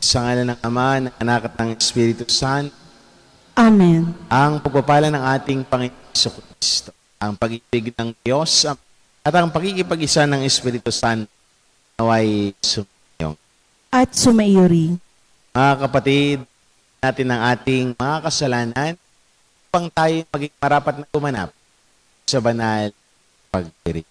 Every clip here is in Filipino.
Sa ngalan ng Ama, ng Anak at ng Espiritu Santo. Amen. Ang pagpapala ng ating Panginoon Jesucristo, ang pag-ibig ng Diyos at ang pagkikipag-isa ng Espiritu Santo naway sumayo. At sumaiyo rin. Mga kapatid, natin ang ating mga kasalanan upang tayo maging marapat na gumanap sa banal pagdirig.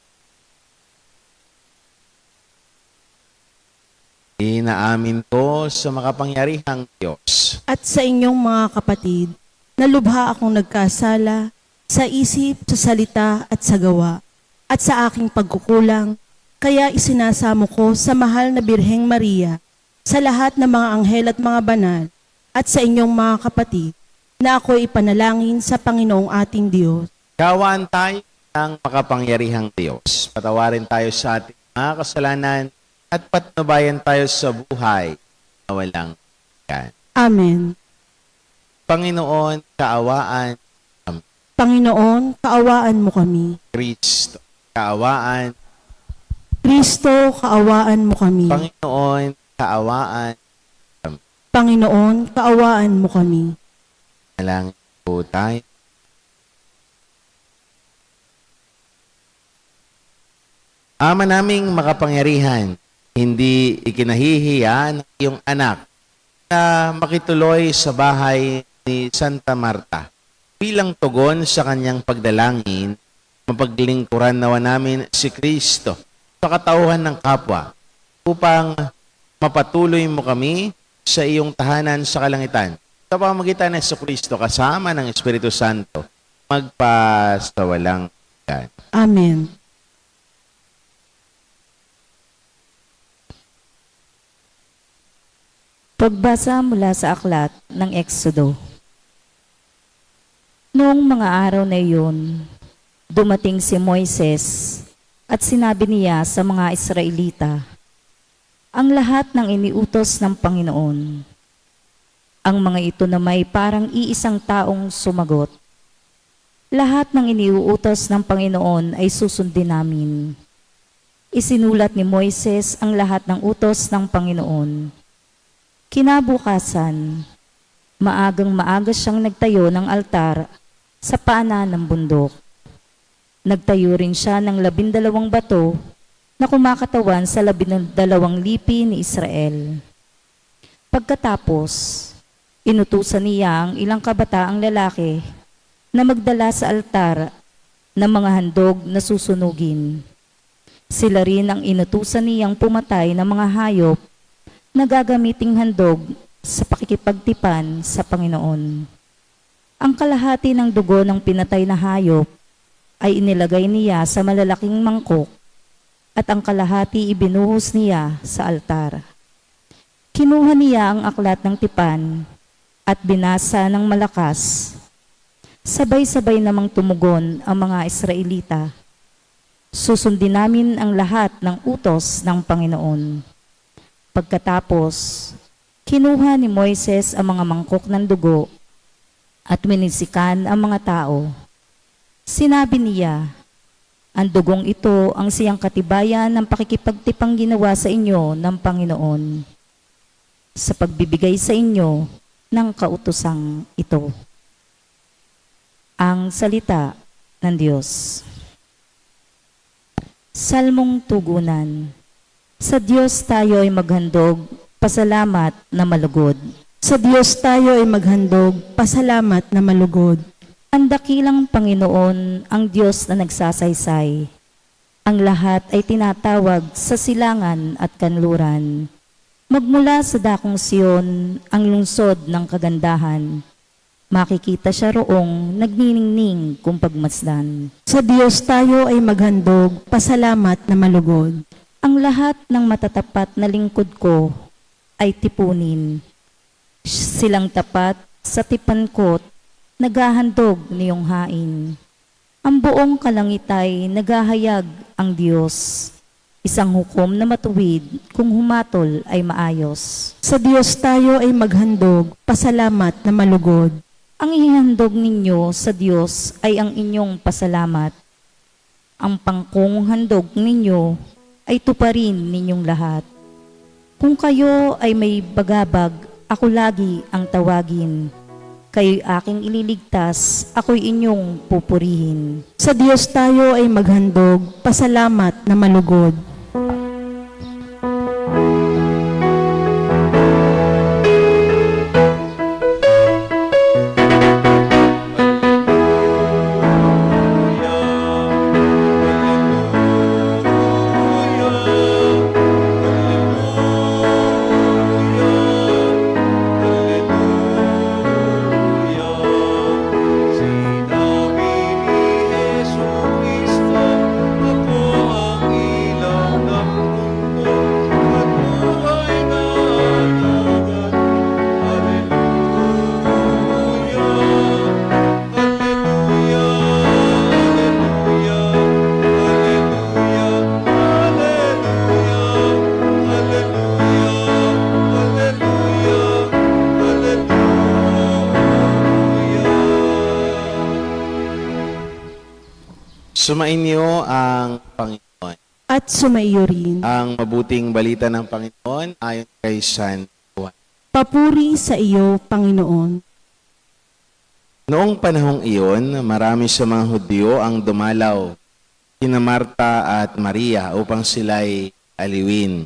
Inaamin ko sa makapangyarihang Diyos At sa inyong mga kapatid, nalubha akong nagkasala sa isip, sa salita at sa gawa, at sa aking pagkukulang, kaya isinasamo ko sa mahal na Birheng Maria, sa lahat ng mga anghel at mga banal, at sa inyong mga kapatid, na ako'y ipanalangin sa Panginoong ating Diyos. Kawaan tayo ng makapangyarihang Diyos. Patawarin tayo sa ating mga kasalanan at patnubayan tayo sa buhay na walang hanggan. Amen. Panginoon, kaawaan kami. Panginoon, kaawaan mo kami. Kristo, kaawaan. Kristo, kaawaan mo kami. Panginoon, kaawaan. Panginoon, kaawaan mo kami. Malangin po tayo. Ama naming makapangyarihan, hindi ikinahihiya ng iyong anak na makituloy sa bahay ni Santa Marta. Bilang tugon sa kanyang pagdalangin, mapaglingkuran nawa namin si Kristo sa katauhan ng kapwa upang mapatuloy mo kami sa iyong tahanan sa kalangitan. Sa pamamagitan ng Kristo kasama ng Espiritu Santo, magpasawalang hanggan. Amen. Pagbasa mula sa aklat ng Exodo. Noong mga araw na iyon, dumating si Moises at sinabi niya sa mga Israelita, ang lahat ng iniutos ng Panginoon. Ang mga ito na may parang iisang taong sumagot, lahat ng iniuutos ng Panginoon ay susundin namin. Isinulat ni Moises ang lahat ng utos ng Panginoon. Kinabukasan, maagang-maaga siyang nagtayo ng altar sa paanan ng bundok. Nagtayo rin siya ng 12 bato na kumakatawan sa 12 lipi ni Israel. Pagkatapos, inutusan niya ang ilang kabataang lalaki na magdala sa altar ng mga handog na susunugin. Sila rin ang inutusan niyang pumatay ng mga hayop na gagamiting handog sa pakikipagtipan sa Panginoon. Ang kalahati ng dugo ng pinatay na hayop ay inilagay niya sa malalaking mangkok at ang kalahati ibinuhos niya sa altar. Kinuha niya ang aklat ng tipan at binasa ng malakas. Sabay-sabay namang tumugon ang mga Israelita. Susundin namin ang lahat ng utos ng Panginoon. Pagkatapos, kinuha ni Moises ang mga mangkok ng dugo at winisikan ang mga tao. Sinabi niya, ang dugong ito ang siyang katibayan ng pakikipagtipang ginawa sa inyo ng Panginoon sa pagbibigay sa inyo ng kautosang ito. Ang salita ng Diyos. Salmong tugunan. Sa Diyos tayo ay maghandog, pasalamat na malugod. Sa Diyos tayo ay maghandog, pasalamat na malugod. Ang dakilang Panginoon, ang Diyos na nagsasaysay. Ang lahat ay tinatawag sa silangan at kanluran. Magmula sa dakong Siyon, ang lungsod ng kagandahan. Makikita siya roong nagniningning kung pagmasdan. Sa Diyos tayo ay maghandog, pasalamat na malugod. Ang lahat ng matatapat na lingkod ko ay tipunin. Silang tapat sa tipan ko't naghahandog niyong hain. Ang buong kalangitay naghahayag ang Diyos. Isang hukom na matuwid kung humatol ay maayos. Sa Diyos tayo ay maghandog, pasalamat na malugod. Ang ihandog ninyo sa Diyos ay ang inyong pasalamat. Ang pangkong handog ninyo ay tuparin ninyong lahat. Kung kayo ay may bagabag, ako lagi ang tawagin. Kayo'y aking ililigtas, ako'y inyong pupurihin. Sa Diyos tayo ay maghandog, pasalamat na malugod. Sumainyo ang Panginoon. At sumaiyo rin. Ang mabuting balita ng Panginoon ayon kay San Juan. Papuri sa iyo, Panginoon. Noong panahong iyon, marami sa mga Hudyo ang dumalaw kina Marta at Maria upang sila'y aliwin.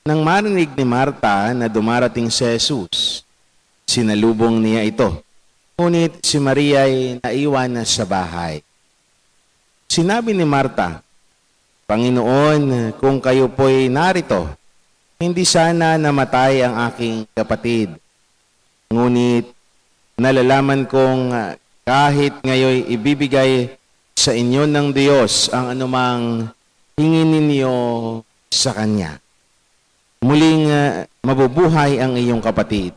Nang marinig ni Marta na dumarating si Jesus, sinalubong niya ito. Ngunit si Maria ay naiwan na sa bahay. Sinabi ni Marta, Panginoon, kung kayo po'y narito, hindi sana namatay ang aking kapatid. Ngunit nalalaman kong kahit ngayon ibibigay sa inyo ng Diyos ang anumang hingin ninyo sa Kanya. Muling mabubuhay ang iyong kapatid.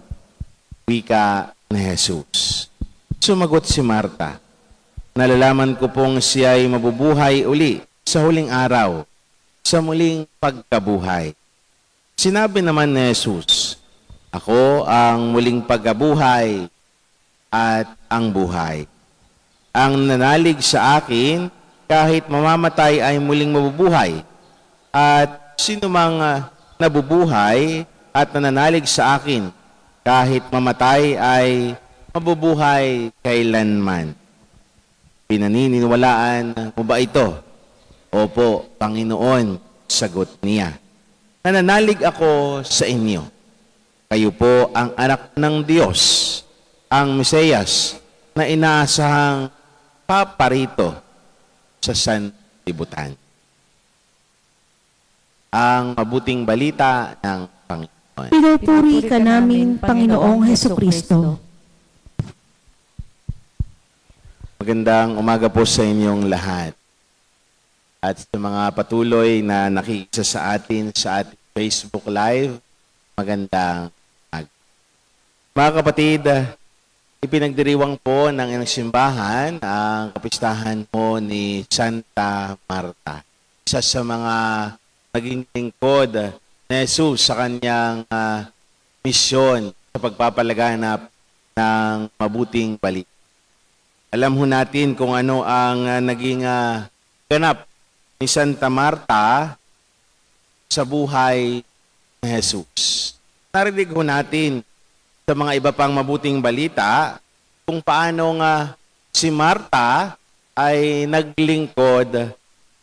Wika ni Jesus. Sumagot si Marta, nalalaman ko pong siya ay mabubuhay uli sa huling araw, sa muling pagkabuhay. Sinabi naman ni Jesus, ako ang muling pagkabuhay at ang buhay. Ang nanalig sa akin, kahit mamamatay ay muling mabubuhay. At sino mang nabubuhay at nananalig sa akin, kahit mamatay ay mabubuhay kailanman. Pinaniniwalaan mo ba ito? Opo, Panginoon, sagot niya. Nananalig ako sa inyo. Kayo po ang anak ng Diyos, ang Mesiyas na inaasahang paparito sa sanlibutan. Ang mabuting balita ng Panginoon. Pinupuri ka namin, Panginoong Hesukristo. Magandang umaga po sa inyong lahat. At sa mga patuloy na nakikisa sa ating Facebook Live, magandang umaga. Mga kapatid, ipinagdiriwang po ng inyong simbahan ang kapistahan po ni Santa Marta. Isa sa mga naging lingkod ni Jesus sa kanyang misyon sa pagpapalaganap ng mabuting balita. Alam ho natin kung ano ang naging ganap ni Santa Marta sa buhay ni Jesus. Narinig ho natin sa mga iba pang mabuting balita kung paano si Marta ay naglingkod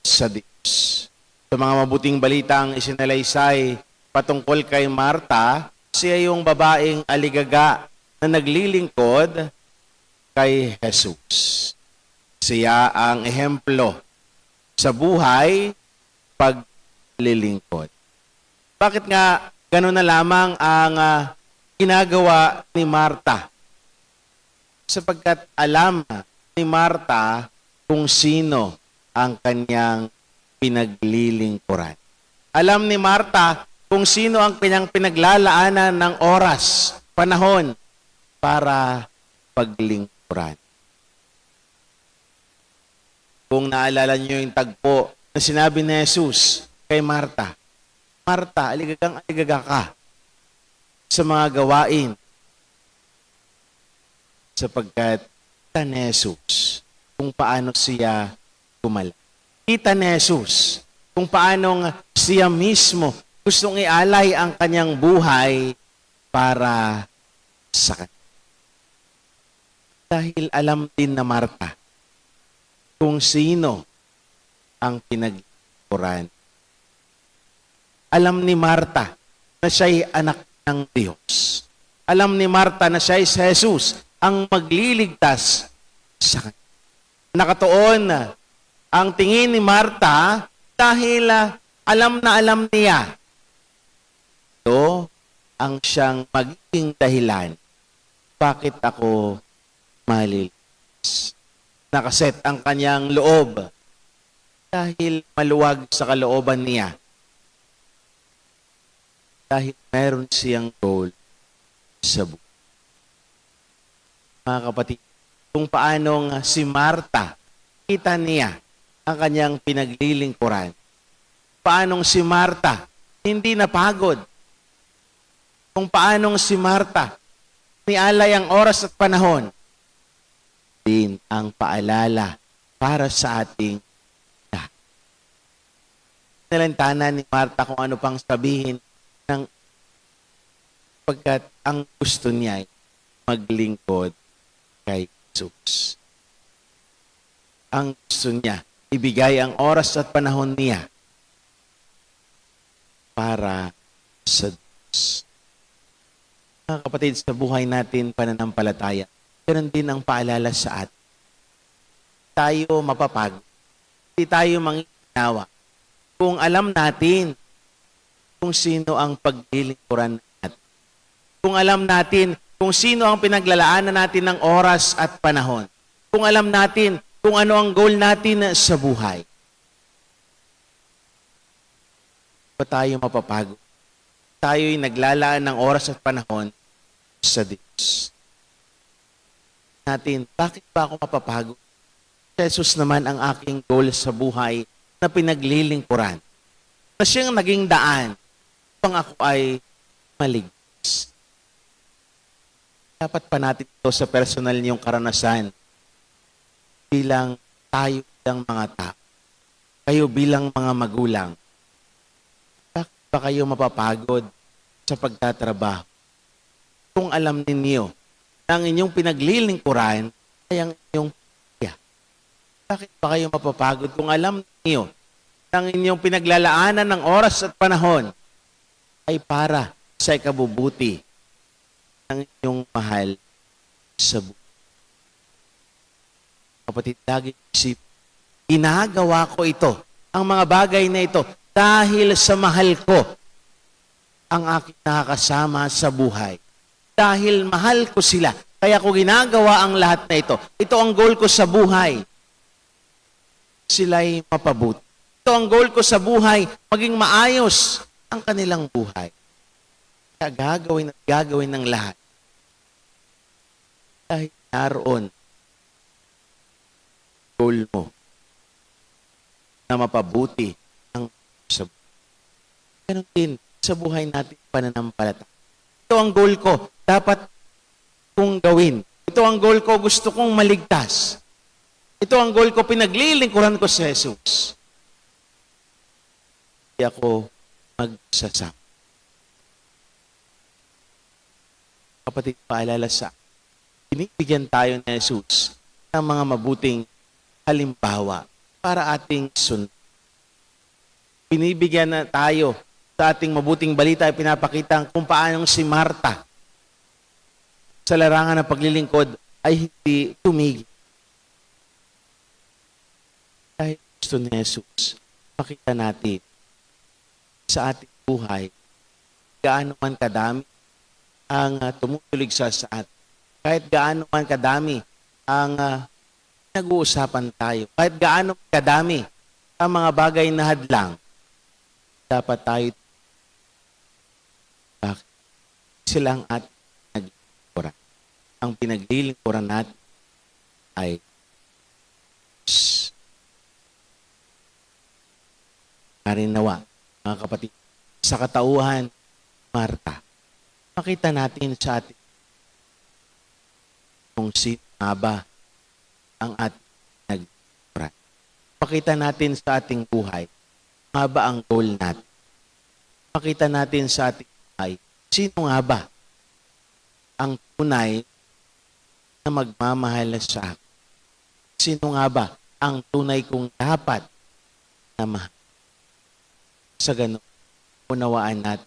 sa Diyos. Sa mga mabuting balitang isinalaysay patungkol kay Marta, siya yung babaeng aligaga na naglilingkod kay Jesus. Siya ang ehemplo sa buhay paglilingkod. Bakit nga gano'n na lamang ang ginagawa ni Marta? Sapagkat alam ni Marta kung sino ang kanyang pinaglilingkuran. Alam ni Marta kung sino ang kanyang pinaglalaanan ng oras, panahon para paglingkuran. Kung naalala niyo yung tagpo na sinabi ni Jesus kay Marta, Marta, aligaga ka sa mga gawain sapagkat kita ni Jesus kung paano siya gumala. Kita ni Jesus kung paano siya mismo Gustong ialay ang kanyang buhay para sa kanya. Dahil alam din na Marta kung sino ang pinaglingkuran. Alam ni Marta na siya'y anak ng Diyos. Alam ni Marta na siya'y si Jesus ang magliligtas sa kanya. Nakatuon ang tingin ni Marta dahil alam na alam niya. Ito ang siyang magiging dahilan. Bakit ako maliligtas? Nakaset ang kanyang loob dahil maluwag sa kalooban niya. Dahil meron siyang goal sa buhay. Mga kapatid, kung paanong si Marta, kita niya ang kanyang pinaglilingkuran. Paanong si Marta, hindi napagod. Kung paanong si Marta, nialay ang oras at panahon. Din ang paalala para sa ating lahat. Nalantana ni Marta kung ano pang sabihin ng pagkat ang gusto niya ay maglingkod kay Jesus. Ang gusto niya, ibigay ang oras at panahon niya para sa Diyos. Mga kapatid, sa buhay natin, pananampalataya, ganun din ang paalala sa atin. Tayo mapapagod. Hindi tayo manginginawa. Kung alam natin kung sino ang paglilingkuran natin. Kung alam natin kung sino ang pinaglalaanan natin ng oras at panahon. Kung alam natin kung ano ang goal natin sa buhay. Pa tayo mapapagod. Tayo'y naglalaan ng oras at panahon sa Diyos. Natin, bakit ba ako mapapagod? Jesus naman ang aking goal sa buhay na pinaglilingkuran. Na siyang naging daan upang ako ay maligtas. Dapat pa natin ito sa personal niyong karanasan bilang tayo bilang mga tao. Kayo bilang mga magulang. Bakit ba kayo mapapagod sa pagtatrabaho? Kung alam ninyo na ang inyong pinaglilingkuran ay ang inyong pamilya. Bakit ba kayo mapapagod kung alam ninyo na ang inyong pinaglalaanan ng oras at panahon ay para sa ikabubuti ng inyong mahal sa buhay? Kapatid, lagi isip, ginagawa ko ito, ang mga bagay na ito, dahil sa mahal ko ang aking nakakasama sa buhay. Dahil mahal ko sila, kaya ko ginagawa ang lahat na ito. Ito ang goal ko sa buhay. Sila'y mapabuti. Ito ang goal ko sa buhay, maging maayos ang kanilang buhay. Kaya gagawin ng lahat. Dahil naroon, goal mo na mapabuti ang sa buhay. Ganun din sa buhay natin pananampalataya. Ito ang goal ko, dapat kong gawin. Ito ang goal ko, gusto kong maligtas. Ito ang goal ko, pinaglilingkuran ko si Jesus. Hindi ako magsasama. Kapatid, paalala sa binibigyan tayo ni Jesus ng mga mabuting halimbawa para ating sunod. Binibigyan na tayo sa ating mabuting balita ay pinapakita kung paano si Marta sa larangan ng paglilingkod ay hindi tumigil. Dahil gusto ni Jesus, makita natin sa ating buhay gaano man kadami ang tumutulig sa atin. Kahit gaano man kadami ang nag-uusapan tayo. Kahit gaano kadami ang mga bagay na hadlang, dapat tayo bakit? Sila ang ating pinaglilingkuran. Ang pinaglilingkuran natin ay narinawa, mga kapatid, sa katauhan, Marta, makita natin sa ating kung sino nga ba ang ating nagpura. Pakita natin sa ating buhay, nga ba ang goal natin? makita natin sa ating buhay, sino nga ba ang tunay na magmamahal sa akin? Sino nga ba ang tunay kong dapat na mahal? Sa ganun, unawaan natin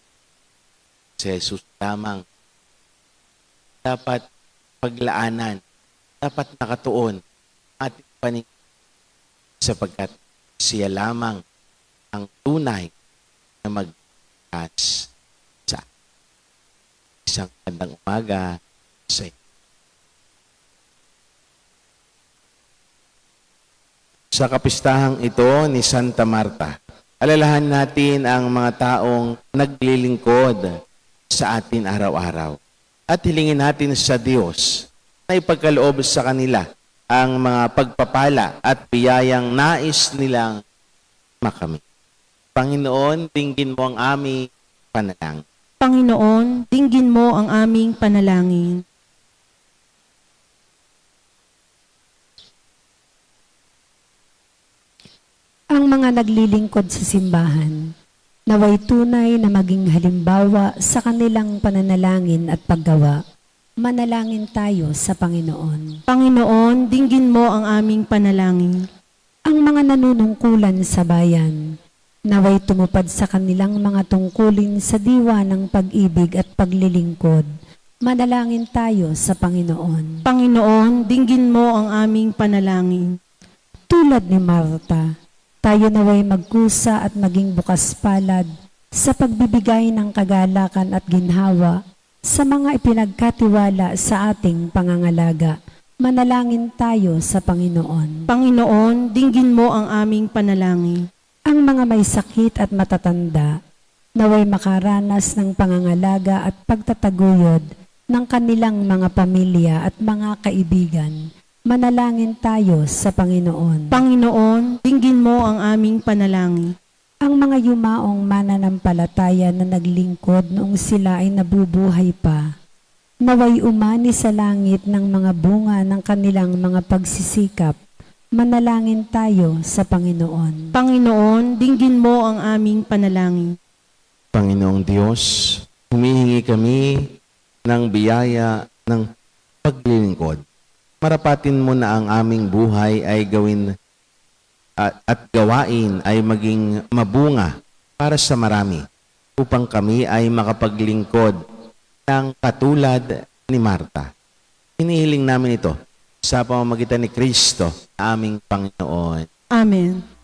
si Jesus lamang dapat paglaanan, dapat nakatuon ating paningin sapagkat siya lamang ang tunay na magkas sa atin. Isang magandang umaga sa inyo. Sa kapistahang ito ni Santa Marta, alalahan natin ang mga taong naglilingkod sa atin araw-araw. At hilingin natin sa Diyos na ipagkaloob sa kanila ang mga pagpapala at biyayang nais nilang makamit. Panginoon, dinggin mo ang aming panalangin. Panginoon, dinggin mo ang aming panalangin. Ang mga naglilingkod sa simbahan, naway tunay na maging halimbawa sa kanilang pananalangin at paggawa. Manalangin tayo sa Panginoon. Panginoon, dinggin mo ang aming panalangin. Ang mga nanunungkulan sa bayan, naway tumupad sa kanilang mga tungkulin sa diwa ng pag-ibig at paglilingkod. Manalangin tayo sa Panginoon. Panginoon, dinggin mo ang aming panalangin. Tulad ni Marta, tayo naway magkusa at maging bukas palad sa pagbibigay ng kagalakan at ginhawa sa mga ipinagkatiwala sa ating pangangalaga. Manalangin tayo sa Panginoon. Panginoon, dinggin mo ang aming panalangin. Ang mga may sakit at matatanda, naway makaranas ng pangangalaga at pagtataguyod ng kanilang mga pamilya at mga kaibigan. Manalangin tayo sa Panginoon. Panginoon, dinggin mo ang aming panalangin. Ang mga yumaong mananampalataya na naglingkod noong sila ay nabubuhay pa, naway umani sa langit ng mga bunga ng kanilang mga pagsisikap. Manalangin tayo sa Panginoon. Panginoon, dinggin mo ang aming panalangin. Panginoong Diyos, humihingi kami ng biyaya ng paglilingkod. Marapatin mo na ang aming buhay ay gawin at gawain ay maging mabunga para sa marami upang kami ay makapaglingkod ng katulad ni Marta. Hinihiling namin ito sa pamamagitan ni Kristo, aming Panginoon. Amen.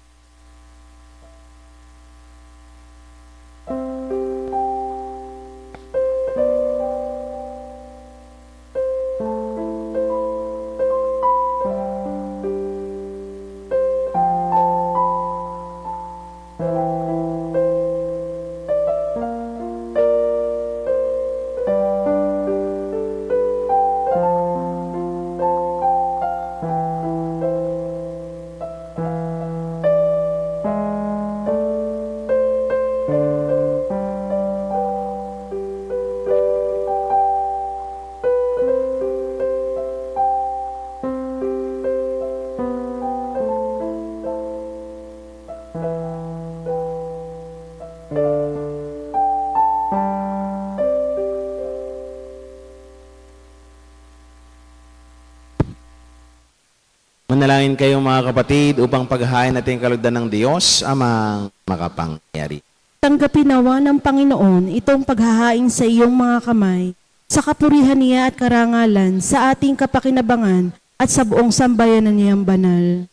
Manalangin kayo mga kapatid upang paghahain natin ang kalugdan ng Diyos, amang makapangyari. Tanggapin nawa ng Panginoon itong paghahain sa iyong mga kamay, sa kapurihan niya at karangalan, sa ating kapakinabangan at sa buong sambayanan niyang banal.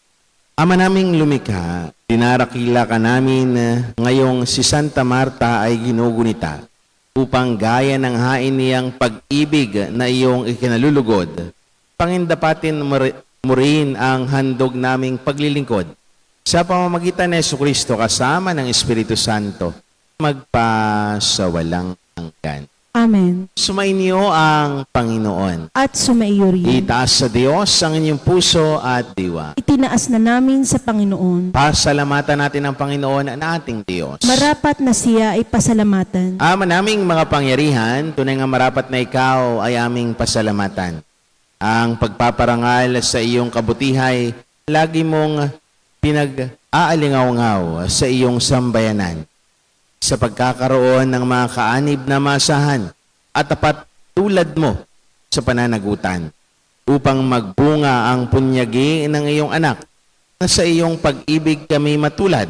Ama naming lumikha, dinarakila ka namin ngayong si Santa Marta ay ginugunita upang gaya ng hain niyang pag-ibig na iyong ikinalulugod. Pangindapatin mo rin ang handog naming paglilingkod sa pamamagitan ni Jesucristo kasama ng Espiritu Santo magpasawalang hanggan. Amen. Sumainyo ang Panginoon. At sumaiyo rin. Itaas sa Diyos ang inyong puso at diwa. Itinaas na namin sa Panginoon. Pasalamatan natin ang Panginoon na ating Diyos. Marapat na siya ay pasalamatan. Ama naming mga pangyarihan, tunay nga marapat na ikaw ay aming pasalamatan. Ang pagpaparangal sa iyong kabutihay, lagi mong pinag-aalingaw-ngaw sa iyong sambayanan. sa pagkakaroon ng mga kaanib na masahan at tapat tulad mo sa pananagutan upang magbunga ang punyagi ng iyong anak na sa iyong pag-ibig kami matulad.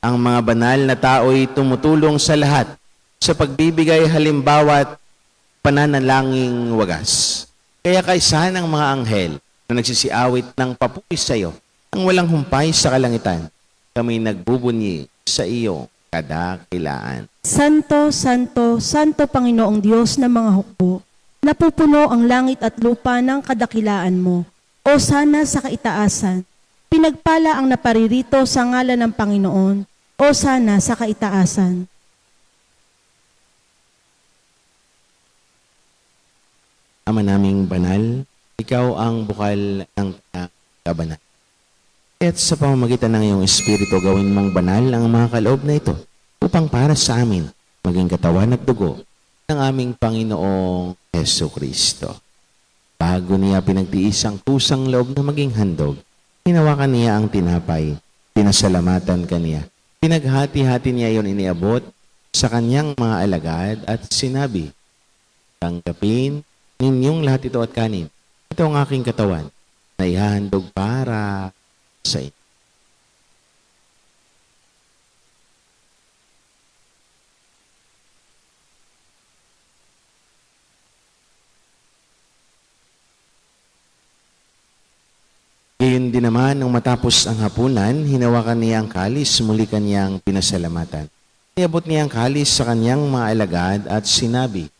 Ang mga banal na tao'y tumutulong sa lahat sa pagbibigay halimbawa at pananalangin wagas. Kaya kaysa ng mga anghel na nagsisiawit ng papuri sa iyo ang walang humpay sa kalangitan, kami nagbubunyi sa iyo kadakilaan. Santo, Santo, Santo Panginoong Diyos ng mga hukbo, napupuno ang langit at lupa ng kadakilaan mo. O sana sa kaitaasan, pinagpala ang naparirito sa ngalan ng Panginoon. O sana sa kaitaasan. Ama naming banal, ikaw ang bukal ng kabanal. At sa pamamagitan ng iyong Espiritu, gawin mong banal ang mga kaloob na ito upang para sa amin maging katawan at dugo ng aming Panginoong Heso Kristo. Bago niya pinagtiis ang kusang loob na maging handog, hinawakan niya ang tinapay, pinasalamatan kaniya. Pinaghati-hati niya iyon iniabot sa kanyang mga alagad at sinabi, tanggapin ninyong lahat ito at kanin. Ito ang aking katawan na ihahandog para sa inyo. Gayon din naman, nung matapos ang hapunan, hinawakan niya ang kalis, muli kanyang pinasalamatan. Iabot niya ang kalis sa kanyang mga alagad at sinabi,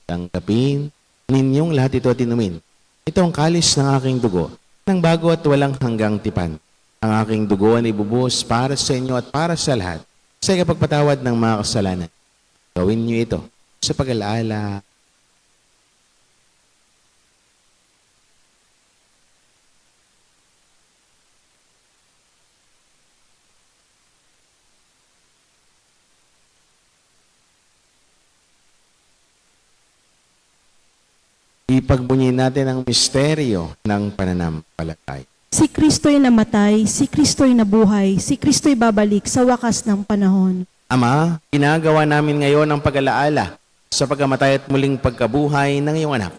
tanggapin ninyong lahat ito at inumin. Ito ang kalis ng aking dugo, ng bago at walang hanggang tipan. Ang aking dugo ay ibubuhos para sa inyo at para sa lahat, sa ikapagpatawad ng mga kasalanan. Gawin niyo ito sa pag-alaala. Ipagbunyi natin ang misteryo ng pananampalataya. Si Kristo'y namatay, si Kristo'y nabuhay, si Kristo'y babalik sa wakas ng panahon. Ama, ginagawa namin ngayon ang pag-alaala sa pagkamatay at muling pagkabuhay ng iyong anak.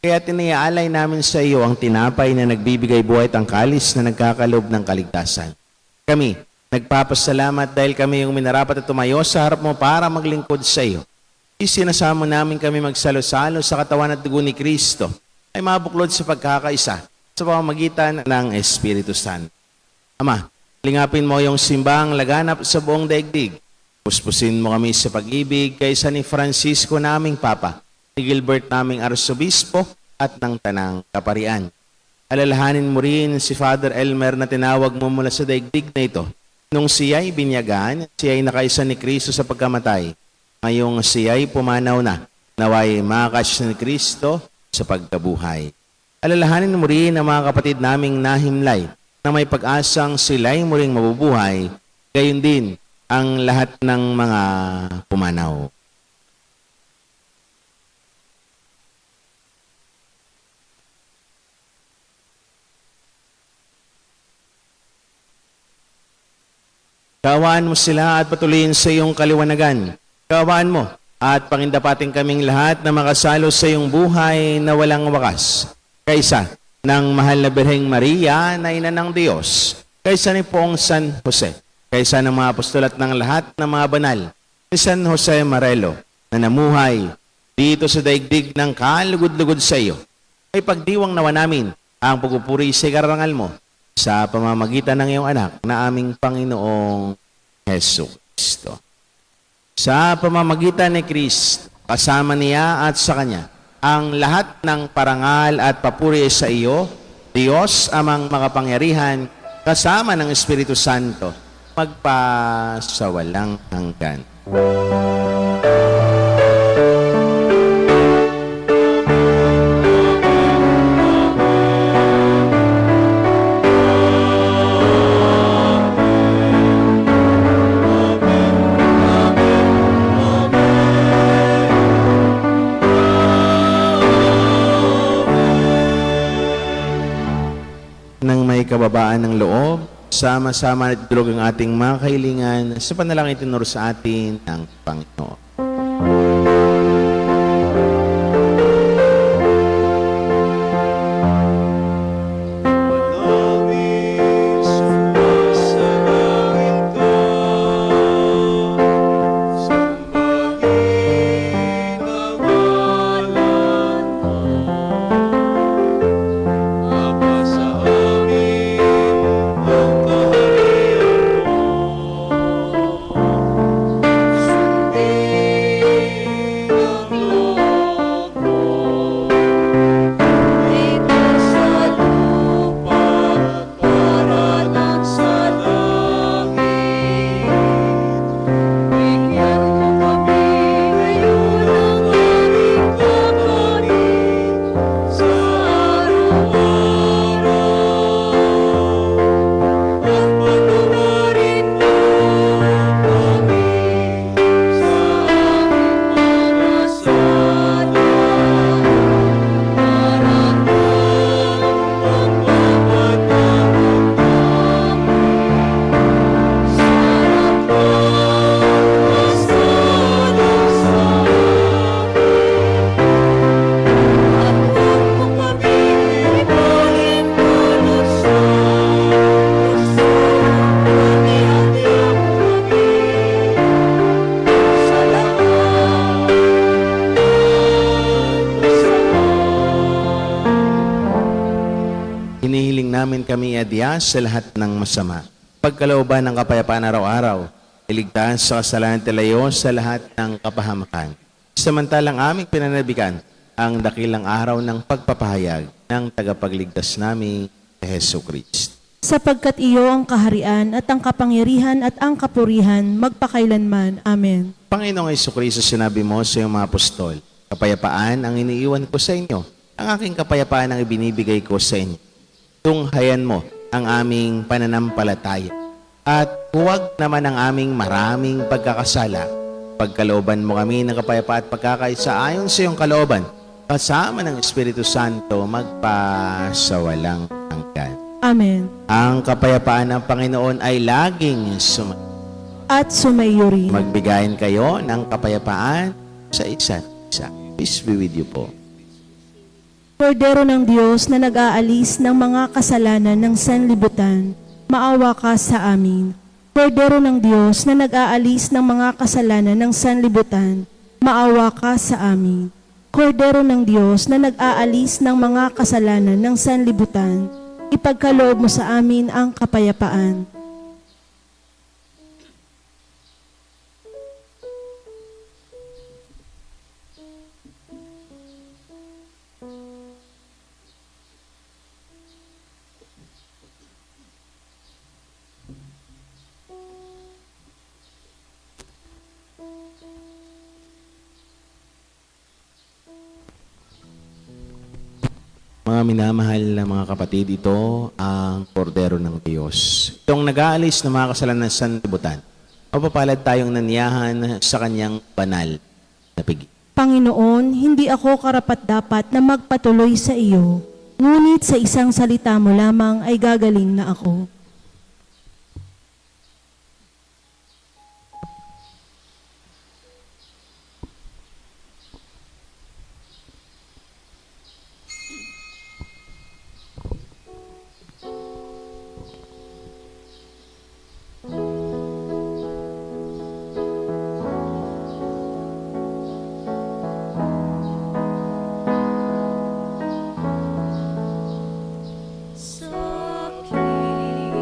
Kaya tiniaalay namin sa iyo ang tinapay na nagbibigay buhay at ang kalis na nagkakalob ng kaligtasan. Kami, nagpapasalamat dahil kami yung minarapat at tumayo sa harap mo para maglingkod sa iyo. Isinasamo namin kami magsalo-salo sa katawan at dugo ni Kristo ay mabuklod sa pagkakaisa sa pamamagitan ng Espiritu Santo. Ama, lingapin mo yung simbang laganap sa buong daigdig. Puspusin mo kami sa pag-ibig kaysa ni Francisco naming Papa, ni Gilbert naming Arsobispo at ng Tanang Kaparian. Alalahanin mo rin si Father Elmer na tinawag mo mula sa daigdig na ito nung siya'y binyagan, siya'y nakaisa ni Kristo sa pagkamatay. Ngayong siya'y pumanaw na, naway makakas ni Kristo sa pagkabuhay. Alalahanin mo rin ang mga kapatid naming nahimlay na may pag-asang sila'y muling mabubuhay, gayon din ang lahat ng mga pumanaw. Kawaan mo sila at patuloyin sa iyong kaliwanagan. Kawaan mo at pangindapating kaming lahat na makasalo sa iyong buhay na walang wakas. Kaysa ng mahal na Birheng Maria na ina ng Diyos, kaysa ni Poong San Jose, kaysa ng mga apostol at ng lahat ng mga banal, ni San Jose Marelo na namuhay dito sa daigdig ng kalugod-lugod sa iyo, ay pagdiwang nawa namin ang pagpupuri sa karangal mo sa pamamagitan ng iyong anak na aming Panginoong Heso Kristo. Sa pamamagitan ni Kristo, kasama niya at sa Kanya, ang lahat ng parangal at papuri sa iyo, Diyos amang makapangyarihan, kasama ng Espiritu Santo, magpasawalang hanggan. Nang may kababaan ng loob, sama-sama at tulog ang ating mga kahilingan sa panalangin tinuro sa atin ng Panginoon. Hinihiling namin kami adya sa lahat ng masama. Pagkalooban ng kapayapaan araw-araw, iligtas sa kasalanan tilayo sa lahat ng kapahamakan. Samantalang aming pinanabikan ang dakilang araw ng pagpapahayag ng tagapagligtas namin si Hesus Kristo. Sapagkat iyo ang kaharian at ang kapangyarihan at ang kapurihan magpakailanman. Amen. Panginoong Hesus Kristo, sinabi mo sa iyong mga apostol, kapayapaan ang iniiwan ko sa inyo. Ang aking kapayapaan ang ibinibigay ko sa inyo. Tunghayan mo ang aming pananampalataya at huwag naman ang aming maraming pagkakasala. Pagkalooban mo kami ng kapayapaan at pagkakaisa ayon sa iyong kalooban, kasama ng Espiritu Santo magpasawalang hanggan. Amen. Ang kapayapaan ng Panginoon ay laging At sumaiyo rin. magbigayin kayo ng kapayapaan sa isa't isa. Peace be with you po. Kordero ng Diyos na nag-aalis ng mga kasalanan ng sanlibutan, maawa ka sa amin. Kordero ng Diyos na nag-aalis ng mga kasalanan ng sanlibutan, maawa ka sa amin. Kordero ng Diyos na nag-aalis ng mga kasalanan ng sanlibutan, ipagkaloob mo sa amin ang kapayapaan. Mga minamahal na mga kapatid, ito ang kordero ng Diyos. Itong nag-aalis ng mga kasalanan sa sanlibutan. Mapapalad tayong naniyahan sa kanyang banal na pigi. Panginoon, hindi ako karapat-dapat na magpatuloy sa iyo, ngunit sa isang salita mo lamang ay gagaling na ako. Sa aking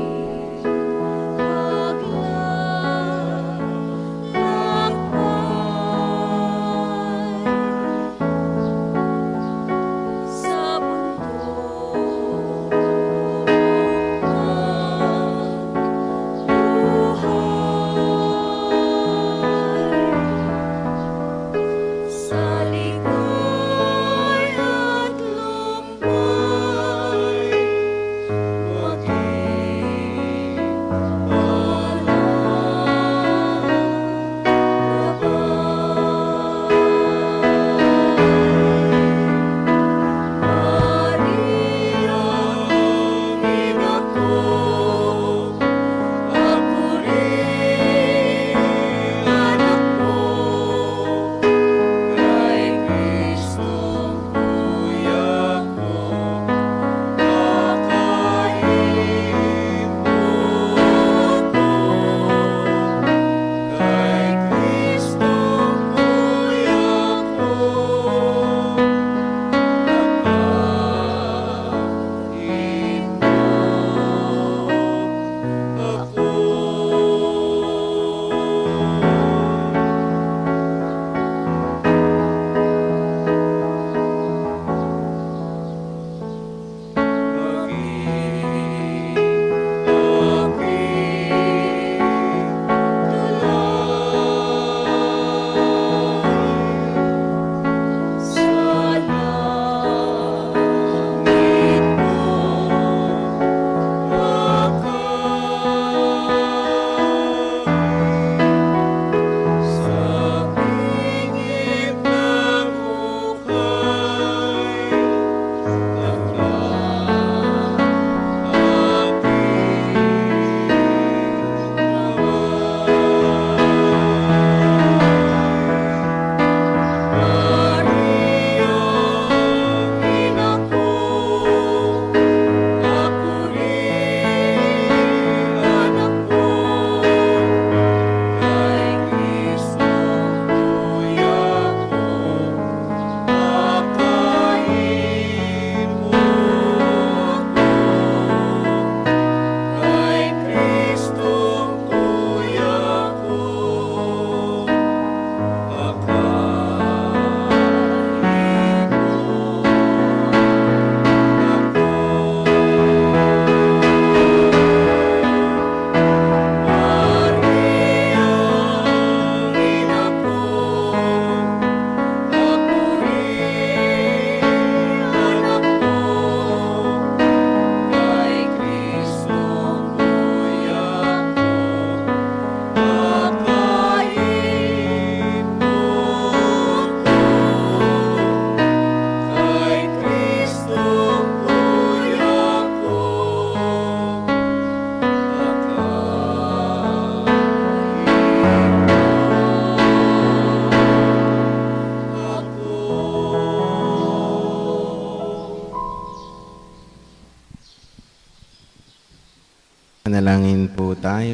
Manalangin po tayo.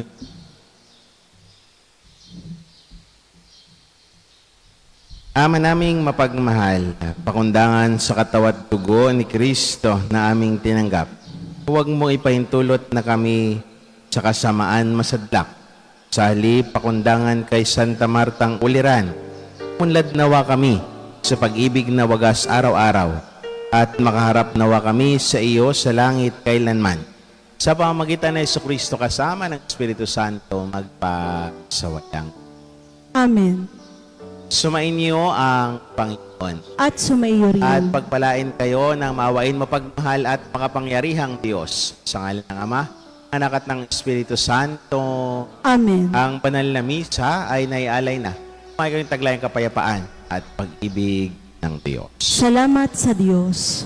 Ama naming mapagmahal, pakundangan sa katawan at dugo ni Kristo na aming tinanggap. Huwag mo ipahintulot na kami sa kasamaan masadlak. Sa halip, pakundangan kay Santa Martang Uliran. Unlad nawa kami sa pag-ibig na wagas araw-araw at makaharap nawa kami sa iyo sa langit kailanman. Sa pamamagitan ng Jesucristo kasama ng Espiritu Santo magpasawalang. Amen. Sumainyo ang Panginoon At sumaiyo rin. at pagpalain kayo ng maawain mapagmahal at makapangyarihang Diyos. Sa ngalan ng Ama, Anak at ng Espiritu Santo, Amen. ang banal na misa ay naialay na. May kayong taglayang kapayapaan at pag-ibig ng Diyos. Salamat sa Diyos.